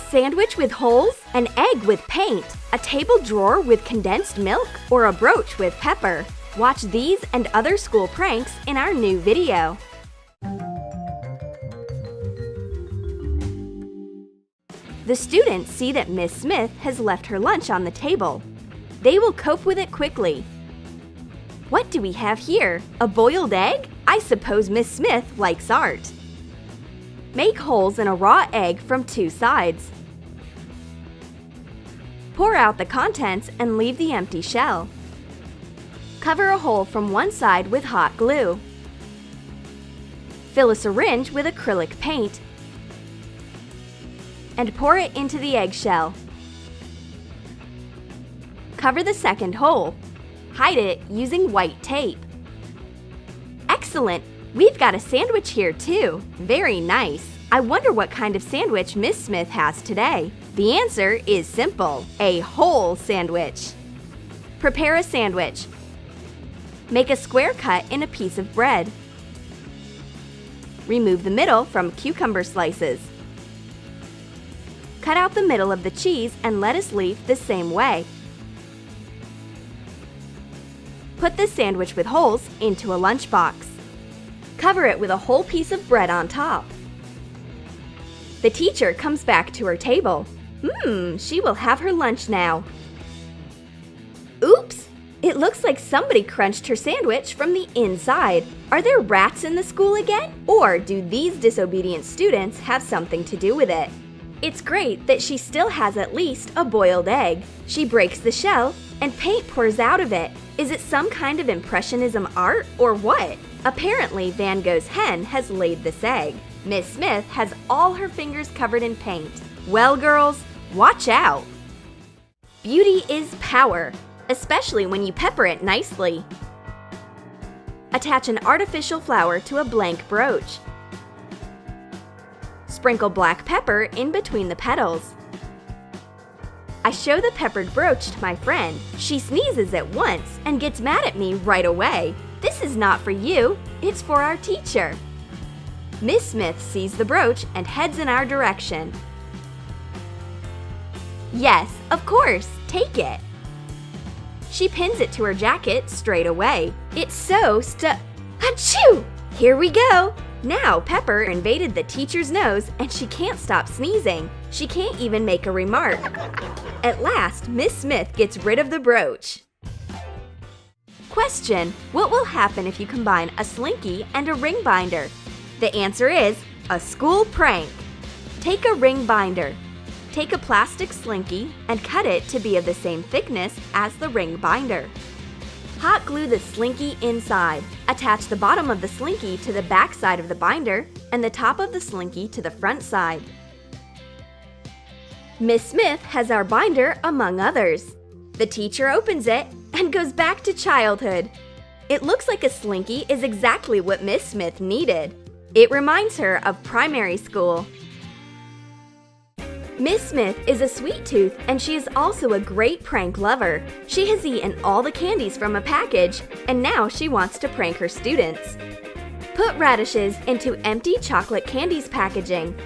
sandwich with holes, an egg with paint, a table drawer with condensed milk, or a brooch with pepper? Watch these and other school pranks in our new video. The students see that Miss Smith has left her lunch on the table. They will cope with it quickly. What do we have here? A boiled egg? I suppose Miss Smith likes art. Make holes in a raw egg from 2 sides. Pour out the contents and leave the empty shell. Cover a hole from one side with hot glue. Fill a syringe with acrylic paint and pour it into the eggshell. Cover the second hole. Hide it using white tape. Excellent! We've got a sandwich here too. Very nice. I wonder what kind of sandwich Miss Smith has today. The answer is simple: a whole sandwich. Prepare a sandwich. Make a square cut in a piece of bread. Remove the middle from cucumber slices. Cut out the middle of the cheese and lettuce leaf the same way. Put the sandwich with holes into a lunchbox. Cover it with a whole piece of bread on top. The teacher comes back to her table. She will have her lunch now. Oops! It looks like somebody crunched her sandwich from the inside. Are there rats in the school again? Or do these disobedient students have something to do with it? It's great that she still has at least a boiled egg. She breaks the shell and paint pours out of it. Is it some kind of impressionism art or what? Apparently, Van Gogh's hen has laid this egg. Miss Smith has all her fingers covered in paint. Well, girls, watch out! Beauty is power, especially when you pepper it nicely. Attach an artificial flower to a blank brooch. Sprinkle black pepper in between the petals. I show the peppered brooch to my friend. She sneezes at once and gets mad at me right away. This is not for you, it's for our teacher. Miss Smith sees the brooch and heads in our direction. Yes, of course, take it. She pins it to her jacket straight away. It's so Achoo! Here we go! Now pepper invaded the teacher's nose and she can't stop sneezing. She can't even make a remark. At last, Miss Smith gets rid of the brooch. Question: what will happen if you combine a slinky and a ring binder? The answer is a school prank. Take a ring binder. Take a plastic slinky and cut it to be of the same thickness as the ring binder. Hot glue the slinky inside. Attach the bottom of the slinky to the back side of the binder and the top of the slinky to the front side. Miss Smith has our binder among others. The teacher opens it and goes back to childhood. It looks like a slinky is exactly what Miss Smith needed. It reminds her of primary school. Miss Smith is a sweet tooth and she is also a great prank lover. She has eaten all the candies from a package and now she wants to prank her students. Put radishes into empty chocolate candies packaging.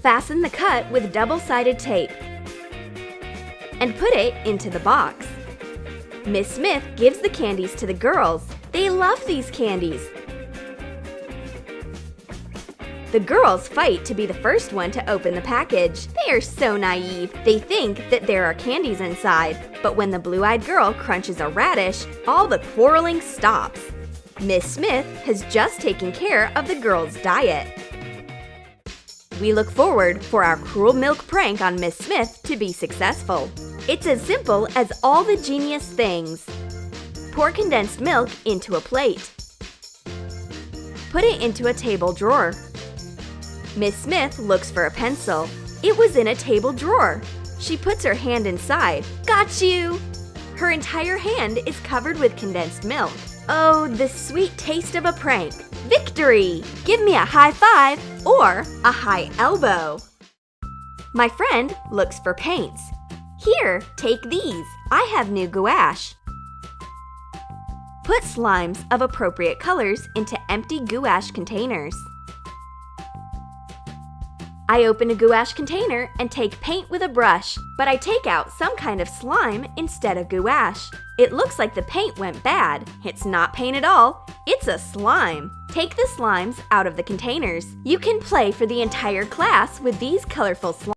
Fasten the cut with double-sided tape and put it into the box. Miss Smith gives the candies to the girls. They love these candies. The girls fight to be the first one to open the package. They are so naive. They think that there are candies inside. But when the blue-eyed girl crunches a radish, all the quarreling stops. Miss Smith has just taken care of the girls' diet. We look forward for our cruel milk prank on Miss Smith to be successful. It's as simple as all the genius things. Pour condensed milk into a plate. Put it into a table drawer. Miss Smith looks for a pencil. It was in a table drawer. She puts her hand inside. Got you! Her entire hand is covered with condensed milk. Oh, the sweet taste of a prank. Victory! Give me a high five or a high elbow. My friend looks for paints. Here, take these. I have new gouache. Put slimes of appropriate colors into empty gouache containers. I open a gouache container and take paint with a brush, but I take out some kind of slime instead of gouache. It looks like the paint went bad. It's not paint at all, it's a slime. Take the slimes out of the containers. You can play for the entire class with these colorful slimes.